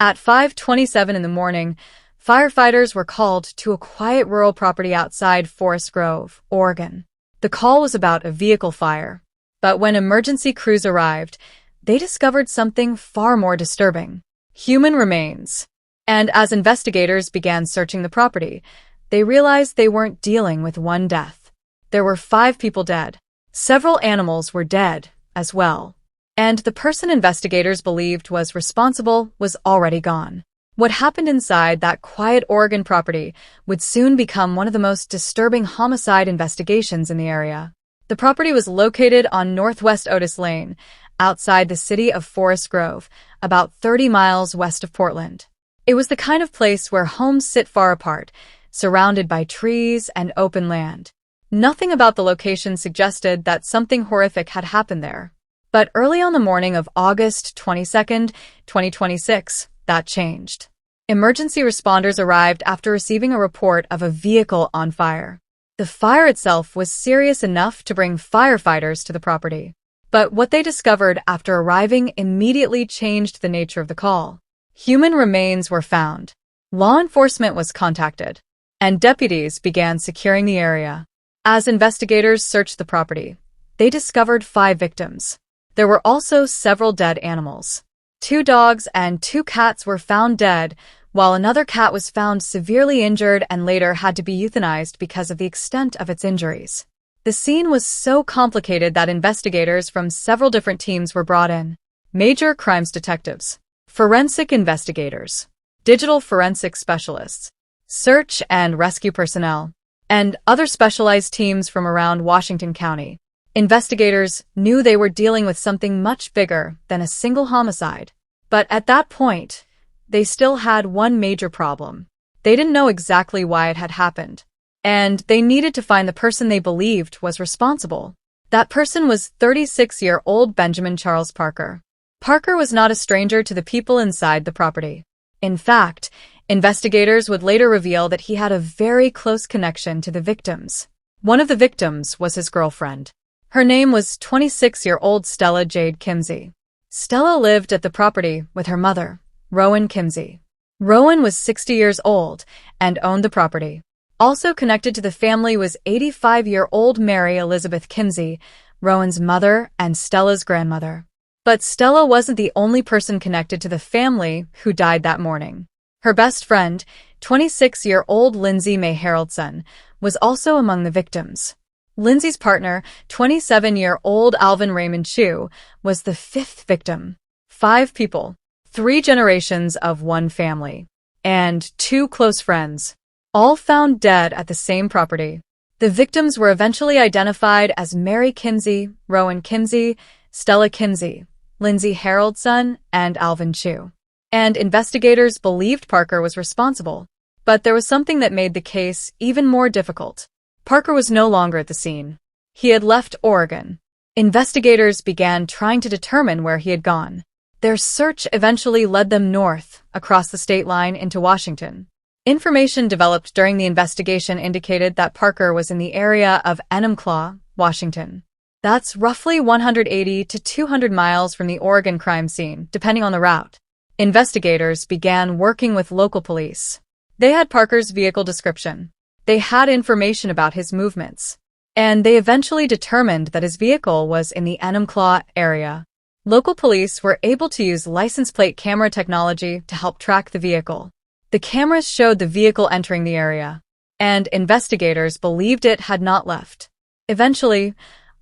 At 5:27 in the morning, firefighters were called to a quiet rural property outside Forest Grove, Oregon. The call was about a vehicle fire, but when emergency crews arrived, they discovered something far more disturbing: human remains. And as investigators began searching the property, they realized they weren't dealing with one death. There were 5 people dead. Several animals were dead as well. And the person investigators believed was responsible was already gone. What happened inside that quiet Oregon property would soon become one of the most disturbing homicide investigations in the area. The property was located on Northwest Otis Lane, outside the city of Forest Grove, about 30 miles west of Portland. It was the kind of place where homes sit far apart, surrounded by trees and open land. Nothing about the location suggested that something horrific had happened there. But early on the morning of August 22, 2026, that changed. Emergency responders arrived after receiving a report of a vehicle on fire. The fire itself was serious enough to bring firefighters to the property. But what they discovered after arriving immediately changed the nature of the call. Human remains were found. Law enforcement was contacted, and deputies began securing the area. As investigators searched the property, they discovered 5 victims. There were also several dead animals. 2 dogs and 2 cats were found dead, while another cat was found severely injured and later had to be euthanized because of the extent of its injuries. The scene was so complicated that investigators from several different teams were brought in: major crimes detectives, forensic investigators, digital forensic specialists, search and rescue personnel, and other specialized teams from around Washington County. Investigators knew they were dealing with something much bigger than a single homicide. But at that point, they still had one major problem. They didn't know exactly why it had happened, and they needed to find the person they believed was responsible. That person was 36-year-old Benjamin Charles Parker. Parker was not a stranger to the people inside the property. In fact, investigators would later reveal that he had a very close connection to the victims. One of the victims was his girlfriend. Her name was 26-year-old Stella Jade Kimsey. Stella lived at the property with her mother, Rowan Kimsey. Rowan was 60 years old and owned the property. Also connected to the family was 85-year-old Mary Elizabeth Kimsey, Rowan's mother and Stella's grandmother. But Stella wasn't the only person connected to the family who died that morning. Her best friend, 26-year-old Lindsay May Haroldson, was also among the victims. Lindsay's partner, 27-year-old Alvin Raymond Chu, was the 5th victim. 5 people, 3 generations of one family, and 2 close friends, all found dead at the same property. The victims were eventually identified as Mary Kimsey, Rowan Kimsey, Stella Kimsey, Lindsay Haroldson, and Alvin Chu. And investigators believed Parker was responsible. But there was something that made the case even more difficult. Parker was no longer at the scene. He had left Oregon. Investigators began trying to determine where he had gone. Their search eventually led them north, across the state line into Washington. Information developed during the investigation indicated that Parker was in the area of Enumclaw, Washington. That's roughly 180 to 200 miles from the Oregon crime scene, depending on the route. Investigators began working with local police. They had Parker's vehicle description. They had information about his movements, and they eventually determined that his vehicle was in the Enumclaw area. Local police were able to use license plate camera technology to help track the vehicle. The cameras showed the vehicle entering the area, and investigators believed it had not left. Eventually,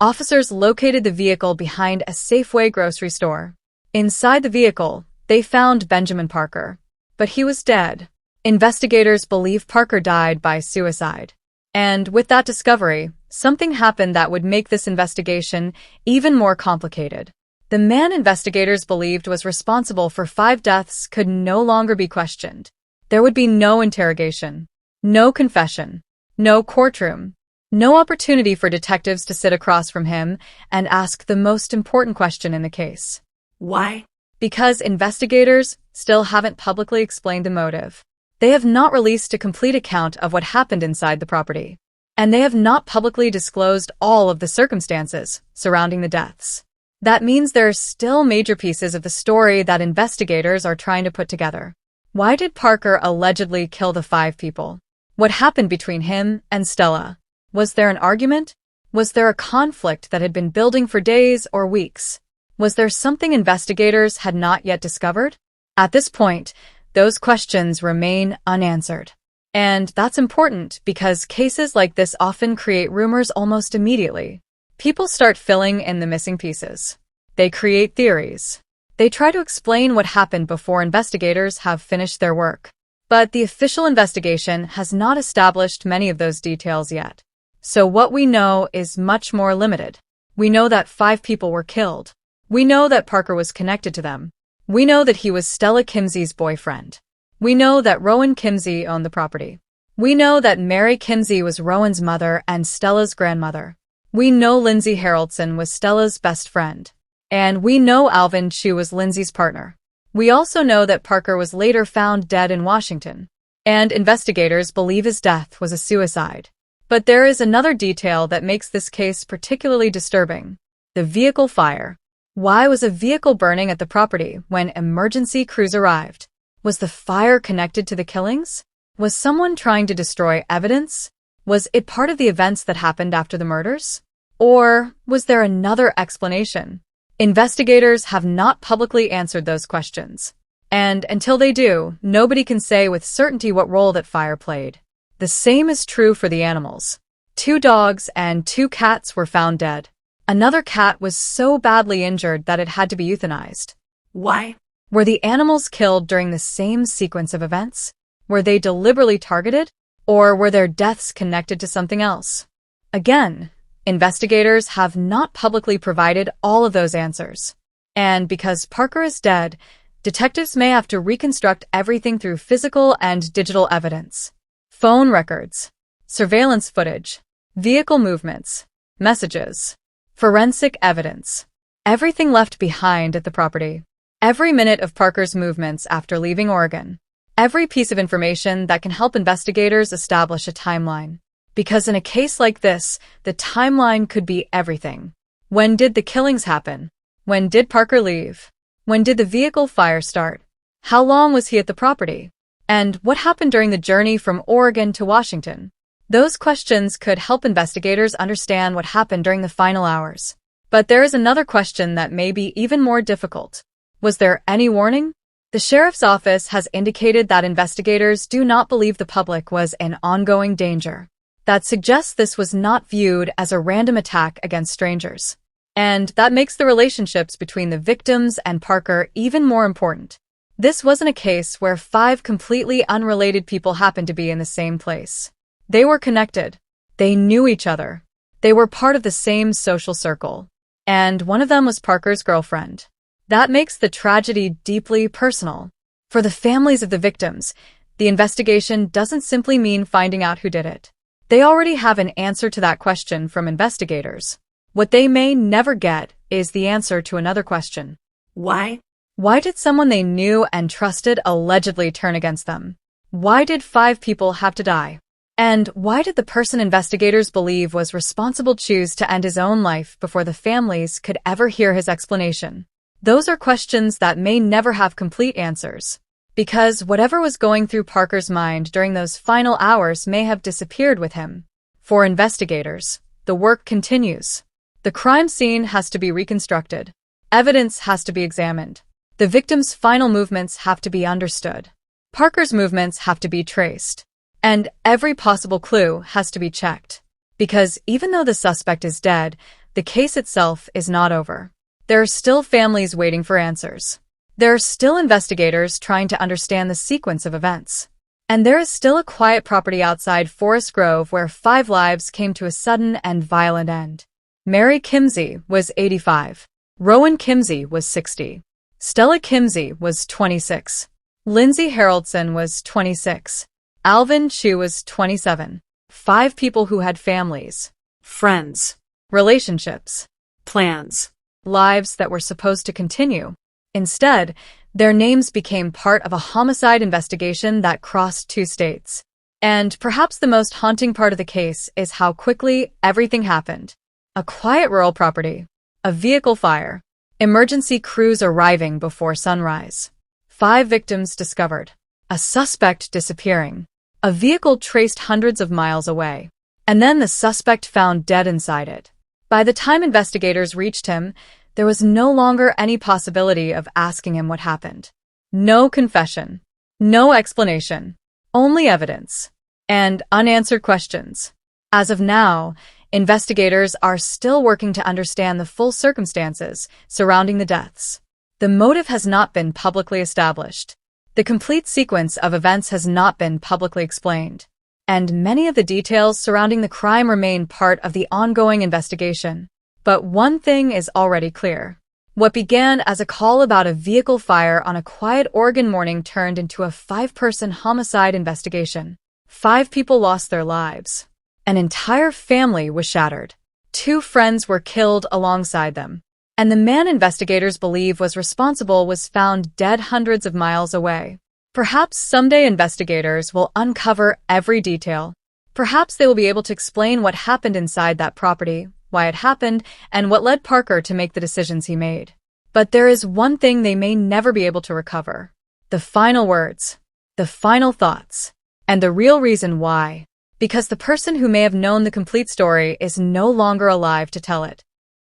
officers located the vehicle behind a Safeway grocery store. Inside the vehicle, they found Benjamin Parker, but he was dead. Investigators believe Parker died by suicide. And with that discovery, something happened that would make this investigation even more complicated. The man investigators believed was responsible for 5 deaths could no longer be questioned. There would be no interrogation, no confession, no courtroom, no opportunity for detectives to sit across from him and ask the most important question in the case. Why? Because investigators still haven't publicly explained the motive. They have not released a complete account of what happened inside the property, and they have not publicly disclosed all of the circumstances surrounding the deaths. That means there are still major pieces of the story that investigators are trying to put together. Why did Parker allegedly kill the 5 people? What happened between him and Stella? Was there an argument? Was there a conflict that had been building for days or weeks? Was there something investigators had not yet discovered? At this point, those questions remain unanswered. And that's important because cases like this often create rumors almost immediately. People start filling in the missing pieces. They create theories. They try to explain what happened before investigators have finished their work. But the official investigation has not established many of those details yet. So what we know is much more limited. We know that 5 people were killed. We know that Parker was connected to them. We know that he was Stella Kimsey's boyfriend. We know that Rowan Kimsey owned the property. We know that Mary Kimsey was Rowan's mother and Stella's grandmother. We know Lindsay Haraldson was Stella's best friend. And we know Alvin Chu was Lindsay's partner. We also know that Parker was later found dead in Washington. And investigators believe his death was a suicide. But there is another detail that makes this case particularly disturbing. The vehicle fire. Why was a vehicle burning at the property when emergency crews arrived? Was the fire connected to the killings? Was someone trying to destroy evidence? Was it part of the events that happened after the murders? Or was there another explanation? Investigators have not publicly answered those questions. And until they do, nobody can say with certainty what role that fire played. The same is true for the animals. 2 dogs and 2 cats were found dead. Another cat was so badly injured that it had to be euthanized. Why? Were the animals killed during the same sequence of events? Were they deliberately targeted? Or were their deaths connected to something else? Again, investigators have not publicly provided all of those answers. And because Parker is dead, detectives may have to reconstruct everything through physical and digital evidence. Phone records, surveillance footage, vehicle movements, messages, forensic evidence. Everything left behind at the property. Every minute of Parker's movements after leaving Oregon. Every piece of information that can help investigators establish a timeline. Because in a case like this, the timeline could be everything. When did the killings happen? When did Parker leave? When did the vehicle fire start? How long was he at the property? And what happened during the journey from Oregon to Washington? Those questions could help investigators understand what happened during the final hours. But there is another question that may be even more difficult. Was there any warning? The sheriff's office has indicated that investigators do not believe the public was in ongoing danger. That suggests this was not viewed as a random attack against strangers. And that makes the relationships between the victims and Parker even more important. This wasn't a case where 5 completely unrelated people happened to be in the same place. They were connected. They knew each other. They were part of the same social circle. And one of them was Parker's girlfriend. That makes the tragedy deeply personal. For the families of the victims, the investigation doesn't simply mean finding out who did it. They already have an answer to that question from investigators. What they may never get is the answer to another question. Why? Why did someone they knew and trusted allegedly turn against them? Why did 5 people have to die? And why did the person investigators believe was responsible choose to end his own life before the families could ever hear his explanation? Those are questions that may never have complete answers. Because whatever was going through Parker's mind during those final hours may have disappeared with him. For investigators, the work continues. The crime scene has to be reconstructed. Evidence has to be examined. The victim's final movements have to be understood. Parker's movements have to be traced. And every possible clue has to be checked. Because even though the suspect is dead, the case itself is not over. There are still families waiting for answers. There are still investigators trying to understand the sequence of events. And there is still a quiet property outside Forest Grove where 5 lives came to a sudden and violent end. Mary Kimsey was 85. Rowan Kimsey was 60. Stella Kimsey was 26. Lindsay Haraldson was 26. Alvin Chu was 27. 5 people who had families, friends, relationships, plans, lives that were supposed to continue. Instead, their names became part of a homicide investigation that crossed 2 states. And perhaps the most haunting part of the case is how quickly everything happened. A quiet rural property, a vehicle fire, Emergency crews arriving before sunrise. 5 victims discovered. A suspect disappearing. A vehicle traced hundreds of miles away. And then the suspect found dead inside it. By the time investigators reached him, there was no longer any possibility of asking him what happened. No confession. No explanation. Only evidence. And unanswered questions. As of now, investigators are still working to understand the full circumstances surrounding the deaths. The motive has not been publicly established. The complete sequence of events has not been publicly explained. And many of the details surrounding the crime remain part of the ongoing investigation. But one thing is already clear. What began as a call about a vehicle fire on a quiet Oregon morning turned into a 5-person homicide investigation. 5 people lost their lives. An entire family was shattered. 2 friends were killed alongside them. And the man investigators believe was responsible was found dead hundreds of miles away. Perhaps someday investigators will uncover every detail. Perhaps they will be able to explain what happened inside that property, why it happened, and what led Parker to make the decisions he made. But there is one thing they may never be able to recover. The final words, the final thoughts, and the real reason why. Because the person who may have known the complete story is no longer alive to tell it.